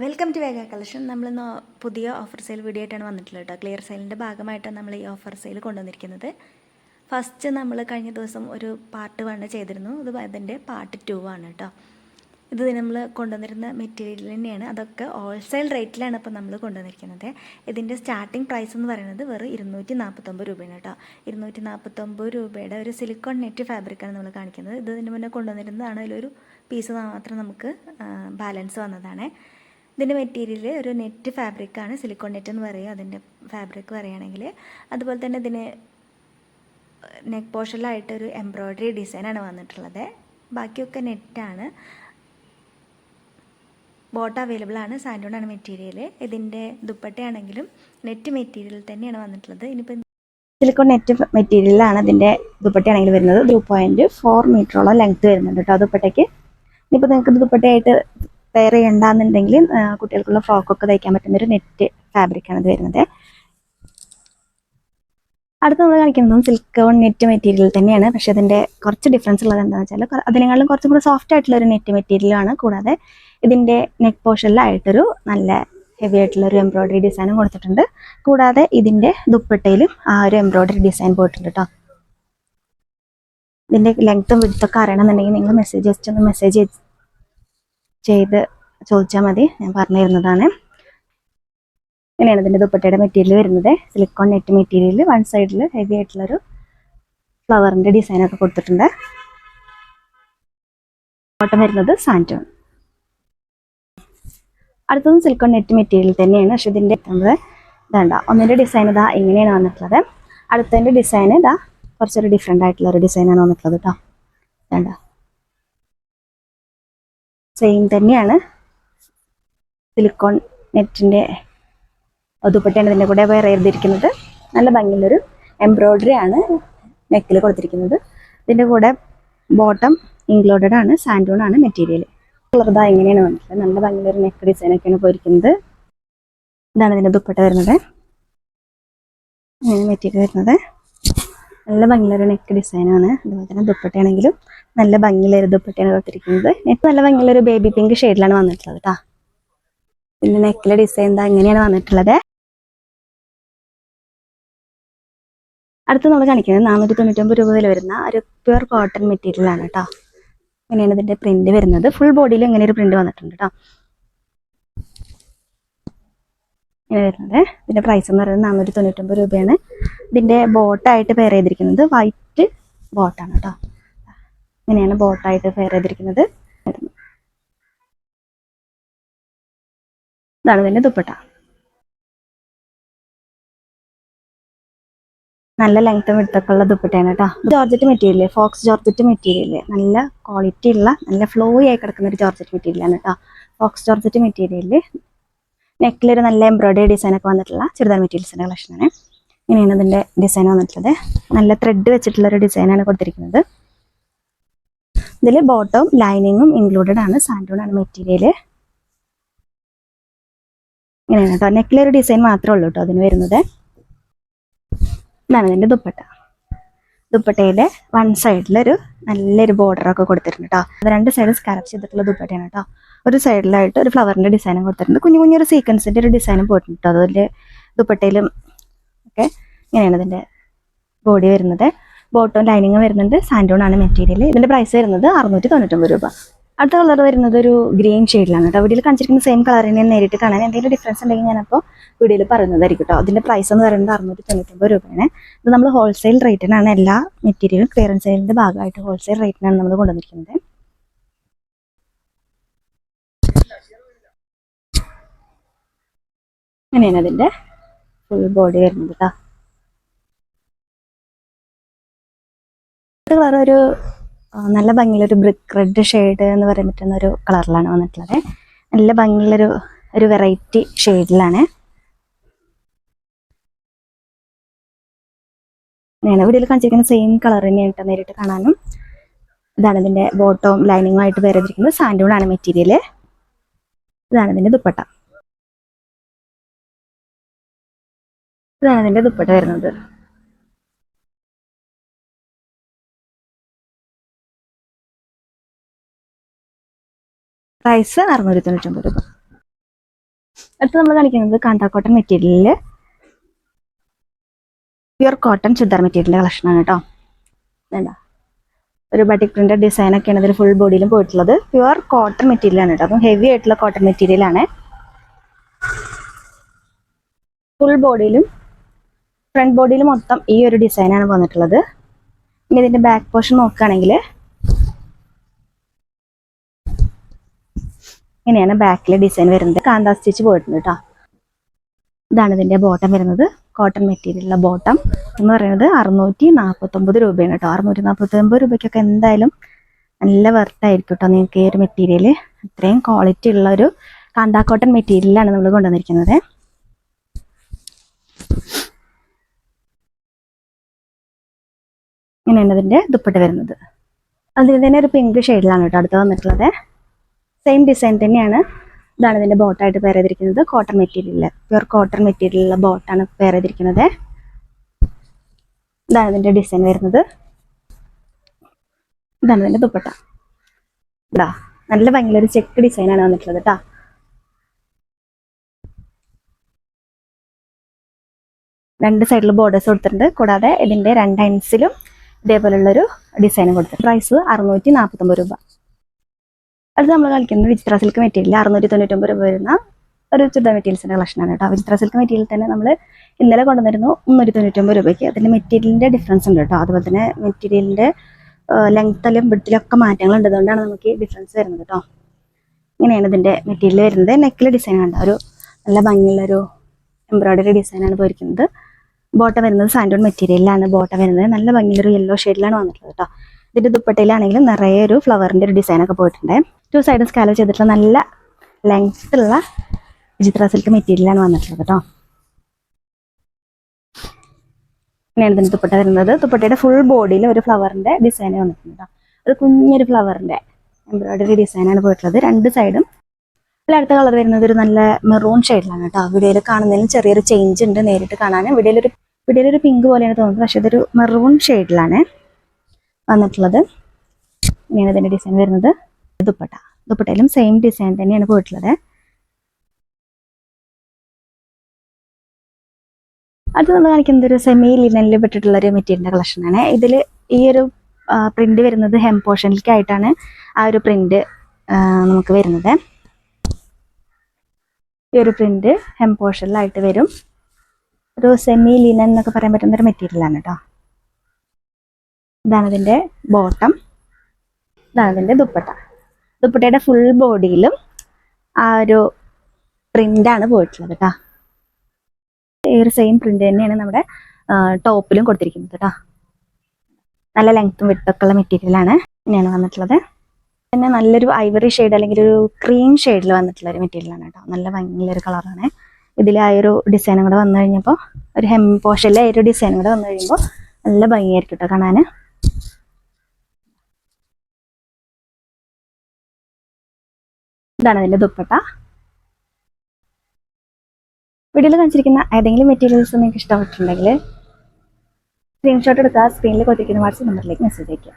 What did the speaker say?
Welcome to വേഗ collection. നമ്മളിന്ന് പുതിയ ഓഫർ സെയിൽ വീഡിയോ ആയിട്ടാണ് വന്നിട്ടുള്ളത് കേട്ടോ. ക്ലിയർ സെയിലിൻ്റെ ഭാഗമായിട്ടാണ് നമ്മൾ ഈ ഓഫർ സെയിൽ കൊണ്ടുവന്നിരിക്കുന്നത്. ഫസ്റ്റ് നമ്മൾ കഴിഞ്ഞ ദിവസം ഒരു പാർട്ട് 1 ചെയ്തിരുന്നു. ഇത് അതിൻ്റെ പാർട്ട് 2 ആണ് കേട്ടോ. ഇത് നമ്മൾ കൊണ്ടുവന്നിരുന്ന മെറ്റീരിയൽ തന്നെയാണ്. അതൊക്കെ ഹോൾസെയിൽ റേറ്റിലാണ് ഇപ്പോൾ നമ്മൾ കൊണ്ടുവന്നിരിക്കുന്നത്. ഇതിൻ്റെ സ്റ്റാർട്ടിംഗ് പ്രൈസ് എന്ന് പറയുന്നത് വെറും 249 രൂപയാണ് കേട്ടോ. 249 രൂപയുടെ ഒരു സിലിക്കോൺ നെറ്റ് ഫാബ്രിക്കാണ് നമ്മൾ കാണിക്കുന്നത്. ഇത് ഇതിന് മുന്നേ കൊണ്ടുവന്നിരുന്നതാണ്. അതിലൊരു പീസ് മാത്രം നമുക്ക് ബാലൻസ് വന്നതാണ്. ഇതിൻ്റെ മെറ്റീരിയൽ ഒരു നെറ്റ് ഫാബ്രിക്കാണ്, സിലിക്കോൺ നെറ്റ് എന്ന് പറയും അതിൻ്റെ ഫാബ്രിക് പറയുകയാണെങ്കിൽ. അതുപോലെ തന്നെ ഇതിന് നെക്ക് പോർഷനിലായിട്ടൊരു എംബ്രോയ്ഡറി ഡിസൈനാണ് വന്നിട്ടുള്ളത്. ബാക്കിയൊക്കെ നെറ്റാണ്. ബോട്ട് അവൈലബിൾ ആണ്. സാൻഡോണാണ് മെറ്റീരിയൽ. ഇതിൻ്റെ ദുപ്പട്ടയാണെങ്കിലും നെറ്റ് മെറ്റീരിയൽ തന്നെയാണ് വന്നിട്ടുള്ളത്. ഇനിയിപ്പോൾ സിലിക്കോൺ നെറ്റ് മെറ്റീരിയലാണ് ഇതിൻ്റെ ദുപ്പട്ടയാണെങ്കിൽ വരുന്നത്. 2.4 മീറ്ററോളം ലെങ്ത്ത് വരുന്നുണ്ട് കേട്ടോ ദുപ്പട്ടയ്ക്ക്. ഇനിയിപ്പോൾ നിങ്ങൾക്ക് ദുപ്പട്ടയായിട്ട് പെയർ ചെയ്യണ്ടെന്നുണ്ടെങ്കിൽ കുട്ടികൾക്കുള്ള ഫ്രോക്കൊക്കെ തയ്ക്കാൻ പറ്റുന്നൊരു നെറ്റ് ഫാബ്രിക്കാണ് ഇത് വരുന്നത്. അടുത്ത് നമ്മൾ കാണിക്കുന്നതും സിലിക്കോൺ നെറ്റ് മെറ്റീരിയൽ തന്നെയാണ്. പക്ഷേ അതിൻ്റെ കുറച്ച് ഡിഫറൻസ് ഉള്ളത് എന്താണെന്ന് വെച്ചാൽ അതിനേക്കാളും കുറച്ചും കൂടി സോഫ്റ്റ് ആയിട്ടുള്ള ഒരു നെറ്റ് മെറ്റീരിയലാണ്. കൂടാതെ ഇതിൻ്റെ നെക്ക് പോർഷനിലായിട്ടൊരു നല്ല ഹെവി ആയിട്ടുള്ളൊരു എംബ്രോയ്ഡറി ഡിസൈനും കൊടുത്തിട്ടുണ്ട്. കൂടാതെ ഇതിൻ്റെ ദുപ്പട്ടയിലും ആ ഒരു എംബ്രോയ്ഡറി ഡിസൈൻ പോയിട്ടുണ്ട് കേട്ടോ. ഇതിൻ്റെ ലെങ്ത്തും വിഡ്ത്തൊക്കെ അറിയണമെന്നുണ്ടെങ്കിൽ നിങ്ങൾ ജസ്റ്റ് ഒന്ന് മെസ്സേജ് ചെയ്ത് ചോദിച്ചാൽ മതി, ഞാൻ പറഞ്ഞു തരുന്നതാണ്. ഇങ്ങനെയാണ് ഇതിൻ്റെ ദുപ്പട്ടയുടെ മെറ്റീരിയൽ വരുന്നത്. സിലിക്കോൺ നെറ്റ് മെറ്റീരിയൽ, വൺ സൈഡിൽ ഹെവി ആയിട്ടുള്ളൊരു ഫ്ലവറിൻ്റെ ഡിസൈനൊക്കെ കൊടുത്തിട്ടുണ്ട്. ബോട്ടം വരുന്നത് സാൻറ്റോൺ. അടുത്തതും സിലിക്കോൺ നെറ്റ് മെറ്റീരിയൽ തന്നെയാണ്. പക്ഷെ ഇതിൻ്റെ ഇതാണ്ട ഒന്നിൻ്റെ ഡിസൈൻ ഇതാ ഇങ്ങനെയാണ് വന്നിട്ടുള്ളത്. അടുത്തതിൻ്റെ ഡിസൈൻ ഇതാ കുറച്ചൊരു ഡിഫറെൻ്റ് ആയിട്ടുള്ളൊരു ഡിസൈനാണ് വന്നിട്ടുള്ളത് കേട്ടോ. വേണ്ട സെയിം തന്നെയാണ്. സിലിക്കോൺ നെറ്റിൻ്റെ ദുപ്പട്ടയാണ് ഇതിൻ്റെ കൂടെ വെയർ ചെയ്തിരിക്കുന്നത്. നല്ല ഭംഗിയുള്ളൊരു എംബ്രോയ്ഡറി ആണ് നെക്കിൽ കൊടുത്തിരിക്കുന്നത്. ഇതിൻ്റെ കൂടെ ബോട്ടം ഇൻക്ലൂഡഡ് ആണ്. സാൻഡോൺ ആണ് മെറ്റീരിയൽ. കളർതാ എങ്ങനെയാണ് വന്നിട്ടുള്ളത്. നല്ല ഭംഗിയുള്ളൊരു നെക്ക് ഡിസൈനൊക്കെയാണ് പോയിരിക്കുന്നത്. ഇതാണ് ഇതിൻ്റെ ദുപ്പട്ട വരുന്നത്. ഇങ്ങനെ മെറ്റീരിയൽ വരുന്നത് നല്ല ഭംഗിയുള്ളൊരു നെക്ക് ഡിസൈനാണ്. അതുപോലെ തന്നെ ദുപ്പട്ടയാണെങ്കിലും നല്ല ഭംഗിയുള്ളൊരു ദുപ്പട്ടയാണ് കൊടുത്തിരിക്കുന്നത്. നെക്ക് നല്ല ഭംഗിയുള്ളൊരു ബേബി പിങ്ക് ഷെയ്ഡിലാണ് വന്നിട്ടുള്ളത് കേട്ടോ. പിന്നെ നെക്കിലെ ഡിസൈൻ എന്താ ഇങ്ങനെയാണ് വന്നിട്ടുള്ളത്. അടുത്ത് നമ്മൾ കാണിക്കുന്നത് 499 രൂപ വില വരുന്ന ഒരു പ്യുർ കോട്ടൺ മെറ്റീരിയൽ ആണ് കേട്ടോ. ഇങ്ങനെയാണ് ഇതിൻ്റെ പ്രിന്റ് വരുന്നത്. ഫുൾ ബോഡിയിൽ ഇങ്ങനെ ഒരു പ്രിന്റ് വന്നിട്ടുണ്ട് കേട്ടോ. ഇങ്ങനെ വരുന്നത്. ഇതിൻ്റെ പ്രൈസ് എന്ന് പറയുന്നത് 499 രൂപയാണ്. ഇതിൻ്റെ ബോട്ടായിട്ട് പെയർ ചെയ്തിരിക്കുന്നത് വൈറ്റ് ബോട്ടാണ് കേട്ടോ. ഇങ്ങനെയാണ് ബോട്ടായിട്ട് പെയർ ചെയ്തിരിക്കുന്നത്. ഇതാണ് ഇതിൻ്റെ ദുപ്പട്ട. നല്ല ലെങ്ത്തും വിഡ്ത്തൊക്കെ ഉള്ള ദുപ്പട്ടയാണ് കേട്ടോ. Georgette material, Fox georgette material, നല്ല ക്വാളിറ്റി ഉള്ള നല്ല ഫ്ലോ ആയി കിടക്കുന്ന ഒരു ജോർജറ്റ് മെറ്റീരിയലാണ് കേട്ടോ. ഫോക്സ് ജോർജറ്റ് മെറ്റീരിയൽ നെക്കിലൊരു നല്ല എംബ്രോയ്ഡറി ഡിസൈനൊക്കെ വന്നിട്ടുള്ള ചുരിദാർ മെറ്റീരിയൽസിൻ്റെ കളക്ഷനാണ്. ഇങ്ങനെയാണ് ഇതിൻ്റെ ഡിസൈൻ വന്നിട്ടുള്ളത്. നല്ല ത്രെഡ് വെച്ചിട്ടുള്ളൊരു ഡിസൈനാണ് കൊടുത്തിരിക്കുന്നത്. ഇതിൽ ബോട്ടവും ലൈനിങ്ങും ഇൻക്ലൂഡഡ് ആണ്. സാൻഡോൺ ആണ് മെറ്റീരിയൽ. ഇങ്ങനെയാണ് കേട്ടോ. നെക്കിലൊരു ഡിസൈൻ മാത്രമേ ഉള്ളൂ കേട്ടോ അതിന് വരുന്നത്. ഇതാണ് ഇതിൻ്റെ ദുപ്പട്ട. ദുപ്പട്ടയിലെ വൺ സൈഡിലൊരു നല്ലൊരു ബോർഡറൊക്കെ കൊടുത്തിട്ടുണ്ട് കേട്ടോ. അത് രണ്ട് സൈഡ് സ്കാലപ്പ് ചെയ്തിട്ടുള്ള ദുപ്പട്ടയാണ് കേട്ടോ. ഒരു സൈഡിലായിട്ട് ഒരു ഫ്ലവറിൻ്റെ ഡിസൈനും കൊടുത്തിട്ടുണ്ട്. കുഞ്ഞു കുഞ്ഞൊരു സീക്വൻസിൻ്റെ ഒരു ഡിസൈനും പോയിട്ടുണ്ട് കേട്ടോ. അതുപോലെ ദുപ്പട്ടയിലും ഒക്കെ ഇങ്ങനെയാണ് ഇതിൻ്റെ ബോഡി വരുന്നത്. ബോട്ടവും ലൈനിങ്ങും വരുന്നുണ്ട്. സാൻഡോൺ ആണ് മെറ്റീരിയൽ. ഇതിൻ്റെ പ്രൈസ് വരുന്നത് 699 രൂപ. അടുത്ത കളർ വരുന്നത് ഒരു ഗ്രീൻ ഷെയ്ഡിലാണ് കേട്ടോ. വീഡിയോയിൽ കാണിച്ചിരിക്കുന്ന സെയിം കളർ തന്നെ നേരിട്ട് കാണാൻ എന്തെങ്കിലും ഡിഫറൻസ് ഉണ്ടെങ്കിൽ ഞാനപ്പോൾ വീഡിയോയിൽ പറയുന്നതായിരിക്കും കേട്ടോ. അതിൻ്റെ പ്രൈസ് എന്ന് പറയുന്നത് 699 രൂപയാണ്. ഇത് നമ്മൾ ഹോൾസെയിൽ റേറ്റിനാണ് എല്ലാ മെറ്റീരിയലും ക്ലിയറൻസ് സെയിലിൻ്റെ ഭാഗമായിട്ട് ഹോൾസെയിൽ റേറ്റിനാണ് നമ്മൾ കൊണ്ടുവന്നിരിക്കുന്നത്. അങ്ങനെയാണ് അതിൻ്റെ ഫുൾ ബോഡി വരുന്നത് കേട്ടോ. കളർ ഒരു നല്ല ഭംഗിയുള്ളൊരു ബ്രിക്ക് റെഡ് ഷെയ്ഡ് എന്ന് പറയാൻ പറ്റുന്ന ഒരു കളറിലാണ് വന്നിട്ടുള്ളത്. നല്ല ഭംഗിയുള്ളൊരു വെറൈറ്റി ഷെയ്ഡിലാണ്. അങ്ങനെയാണ് വീഡിയോയിൽ കാണിച്ചിരിക്കുന്ന സെയിം കളർ തന്നെയാണ് കേട്ടോ നേരിട്ട് കാണാനും. ഇതാണ് ഇതിൻ്റെ ബോട്ടവും ലൈനിങ്ങും ആയിട്ട് വേറെ ചെയ്തിരിക്കുന്നത്. സാൻഡോൺ ആണ് മെറ്റീരിയൽ. ഇതാണ് ഇതിൻ്റെ ദുപ്പട്ട. ഇതാണ് ഇതിൻ്റെ ദുപ്പട്ട വരുന്നത്. പ്രൈസ് 699 രൂപ. അടുത്ത് നമ്മൾ കാണിക്കുന്നത് കാന്ത കോട്ടൺ മെറ്റീരിയലിൽ പ്യുർ കോട്ടൺ ചുരിദാർ മെറ്റീരിയലിൻ്റെ കളക്ഷനാണ് കേട്ടോ. വേണ്ട ഒരു ബട്ടിക് പ്രിൻ്റ് ഡിസൈനൊക്കെയാണ് ഇതിൽ ഫുൾ ബോഡിയിലും പോയിട്ടുള്ളത്. പ്യുർ കോട്ടൺ മെറ്റീരിയലാണ് കേട്ടോ. അപ്പം ഹെവി ആയിട്ടുള്ള കോട്ടൺ മെറ്റീരിയലാണ്. ഫുൾ ബോഡിയിലും ഫ്രണ്ട് ബോഡിയിലും മൊത്തം ഈ ഒരു ഡിസൈനാണ് വന്നിട്ടുള്ളത്. ഇനി ഇതിൻ്റെ ബാക്ക് പോർഷൻ നോക്കുകയാണെങ്കിൽ ഇങ്ങനെയാണ് ബാക്കിലെ ഡിസൈൻ വരുന്നത്. കാന്ത സ്റ്റിച്ച് പോയിട്ടുണ്ട് കേട്ടോ. ഇതാണ് ഇതിൻ്റെ ബോട്ടം വരുന്നത്. കോട്ടൺ മെറ്റീരിയലുള്ള ബോട്ടം എന്ന് പറയുന്നത് 649 രൂപയാണ് കേട്ടോ. 649 രൂപയ്ക്കൊക്കെ എന്തായാലും നല്ല വർത്തായിരിക്കും കേട്ടോ നിങ്ങൾക്ക് ഈ ഒരു മെറ്റീരിയൽ. അത്രയും ക്വാളിറ്റി ഉള്ള ഒരു കാന്ത കോട്ടൺ മെറ്റീരിയലാണ് നമ്മൾ കൊണ്ടുവന്നിരിക്കുന്നത്. ഇങ്ങനെയാണ് ഇതിൻ്റെ ദുപ്പട്ട വരുന്നത്. അതിൽ തന്നെ ഒരു പിങ്ക് ഷെയ്ഡിലാണ് കേട്ടോ അടുത്ത് വന്നിട്ടുള്ളത്. സെയിം ഡിസൈൻ തന്നെയാണ്. ഇതാണ് ഇതിൻ്റെ ബോട്ടായിട്ട് പെയർ ചെയ്തിരിക്കുന്നത്. കോട്ടൺ മെറ്റീരിയൽ, പ്യുർ കോട്ടൺ മെറ്റീരിയലുള്ള ബോട്ടാണ് പെയർ ചെയ്തിരിക്കുന്നത്. ഇതാണ് ഇതിൻ്റെ ഡിസൈൻ വരുന്നത്. ഇതാണ് ഇതിൻ്റെ ദുപ്പട്ട. ഇതാ നല്ല ഭംഗിയുള്ളൊരു ചെക്ക് ഡിസൈനാണ് വന്നിട്ടുള്ളത് കേട്ടോ. രണ്ട് സൈഡിൽ ബോർഡേഴ്സ് കൊടുത്തിട്ടുണ്ട്. കൂടാതെ ഇതിൻ്റെ രണ്ട് എൻഡ്സിലും ഇതേപോലുള്ളൊരു ഡിസൈൻ കൊടുത്തിട്ടുണ്ട്. പ്രൈസ് 649 രൂപ. അത് നമ്മൾ കളിക്കുന്നത് വിചിത്ര സിൽക്ക് മെറ്റീരിയൽ 699 രൂപ വരുന്ന ഒരു ചുരിദാർ മെറ്റീരിയൽസിൻ്റെ കളക്ഷനാണ് കേട്ടോ. വിചിത്ര സിൽക്ക് മെറ്റീരിയൽ തന്നെ നമ്മൾ ഇന്നലെ കൊണ്ടുവന്നിരുന്നു 399 രൂപയ്ക്ക്. അതിൻ്റെ മെറ്റീരിയലിൻ്റെ ഡിഫറൻസ് ഉണ്ട് കേട്ടോ. അതുപോലെ തന്നെ മെറ്റീരിയലിൻ്റെ ലെങ്ത്തിലും വിഡ്ത്തിലും ഒക്കെ മാറ്റങ്ങളുണ്ട്. അതുകൊണ്ടാണ് നമുക്ക് ഈ ഡിഫറൻസ് വരുന്നത് കേട്ടോ. ഇങ്ങനെയാണ് ഇതിൻ്റെ മെറ്റീരിയൽ വരുന്നത്. നെക്കിലെ ഡിസൈൻ കണ്ട ഒരു നല്ല ഭംഗിയുള്ളൊരു എംബ്രോയ്ഡറി ഡിസൈനാണ് പോയിരിക്കുന്നത്. ബോട്ടം വരുന്നത് സാൻഡോൺ മെറ്റീരിയലിലാണ് ബോട്ടം വരുന്നത്. നല്ല ഭംഗിയുള്ളൊരു യെല്ലോ ഷെയ്ഡിലാണ് വന്നിട്ടുള്ളത് കേട്ടോ. ഇതിൻ്റെ ദുപ്പട്ടയിലാണെങ്കിലും നിറയെ ഒരു ഫ്ലവറിൻ്റെ ഒരു ഡിസൈനൊക്കെ പോയിട്ടുണ്ട്. 2 സൈഡും സ്കാലോ ചെയ്തിട്ടുള്ള നല്ല ലെങ്ത്തുള്ള വിചിത്ര സിൽക്ക് മെറ്റീരിയലാണ് വന്നിട്ടുള്ളത് കേട്ടോ. ഇങ്ങനെയാണ് ഇതിൻ്റെ ദുപ്പട്ട വരുന്നത്. ദുപ്പട്ടയുടെ ഫുൾ ബോഡിയിൽ ഒരു ഫ്ലവറിൻ്റെ ഡിസൈൻ വന്നിട്ടുണ്ട് കേട്ടോ. ഒരു കുഞ്ഞൊരു ഫ്ലവറിൻ്റെ എംബ്രോയ്ഡറി ഡിസൈനാണ് പോയിട്ടുള്ളത്. രണ്ട് സൈഡും. ഇതിൽ അടുത്ത കളർ വരുന്നത് ഒരു നല്ല മെറൂൺ ഷെയ്ഡിലാണ് കേട്ടോ. വീഡിയോയിൽ കാണുന്നതിലും ചെറിയൊരു ചേഞ്ച് ഉണ്ട് നേരിട്ട് കാണാൻ. വീഡിയോയിലൊരു പിങ്ക് പോലെയാണ് തോന്നുന്നത്, പക്ഷേ ഇതൊരു മെറൂൺ ഷെയ്ഡിലാണ് വന്നിട്ടുള്ളത്. ഇങ്ങനെയാണ് ഇതിൻ്റെ ഡിസൈൻ വരുന്നത്. ദുപ്പട്ടയിലും സെയിം ഡിസൈൻ തന്നെയാണ് പോയിട്ടുള്ളത്. അത് നമ്മൾ കാണിക്കുന്നത് ഒരു സെമി ലിനനിൽ പെട്ടിട്ടുള്ളൊരു മെറ്റീരിയലിൻ്റെ കളക്ഷനാണ്. ഇതിൽ ഈ ഒരു പ്രിന്റ് വരുന്നത് ഹെം പോർഷനിലേക്കായിട്ടാണ് ആ ഒരു പ്രിന്റ് നമുക്ക് വരുന്നത്. ഈ ഒരു പ്രിന്റ് ഹെം പോർഷനിലായിട്ട് വരും. ഒരു സെമി ലിനൻ എന്നൊക്കെ പറയാൻ പറ്റുന്ന ഒരു മെറ്റീരിയലാണ് കേട്ടോ. ഇതാണ് ഇതിൻ്റെ ബോട്ടം. ഇതാണ് ഇതിൻ്റെ ദുപ്പട്ട. ദുപ്പട്ടയുടെ ഫുൾ ബോഡിയിലും ആ ഒരു പ്രിൻ്റാണ് പോയിട്ടുള്ളത് കേട്ടോ. ഈ ഒരു സെയിം പ്രിൻ്റ് തന്നെയാണ് നമ്മുടെ ടോപ്പിലും കൊടുത്തിരിക്കുന്നത് കേട്ടോ. നല്ല ലെങ്ത്തും വിഡ്ത്തൊക്കെ ഉള്ള മെറ്റീരിയലാണ് ഇങ്ങനെയാണ് വന്നിട്ടുള്ളത്. പിന്നെ നല്ലൊരു ഐവറി ഷെയ്ഡ് അല്ലെങ്കിൽ ഒരു ക്രീം ഷെയ്ഡിൽ വന്നിട്ടുള്ള ഒരു മെറ്റീരിയലാണ് കേട്ടോ. നല്ല ഭംഗിയുള്ളൊരു കളറാണ്. ഇതിൽ ആ ഒരു ഡിസൈനും കൂടെ വന്നു കഴിഞ്ഞപ്പോൾ ഒരു ഹെം പോർഷനിലെ ആ ഒരു ഡിസൈനും കൂടെ വന്നു കഴിയുമ്പോൾ നല്ല ഭംഗിയായിരിക്കും കേട്ടോ കാണാൻ. ഇതാണ് അതിൻ്റെ ദുപ്പട്ട. വീഡിയോയിൽ കാണിച്ചിരിക്കുന്ന ഏതെങ്കിലും മെറ്റീരിയൽസ് നിങ്ങൾക്ക് ഇഷ്ടപ്പെട്ടിട്ടുണ്ടെങ്കിൽ സ്ക്രീൻഷോട്ട് എടുക്കുക. സ്ക്രീനിൽ കൊടുത്തിരിക്കുന്ന വാട്സ്ആപ്പ് നമ്പറിലേക്ക് മെസ്സേജ് അയയ്ക്കുക.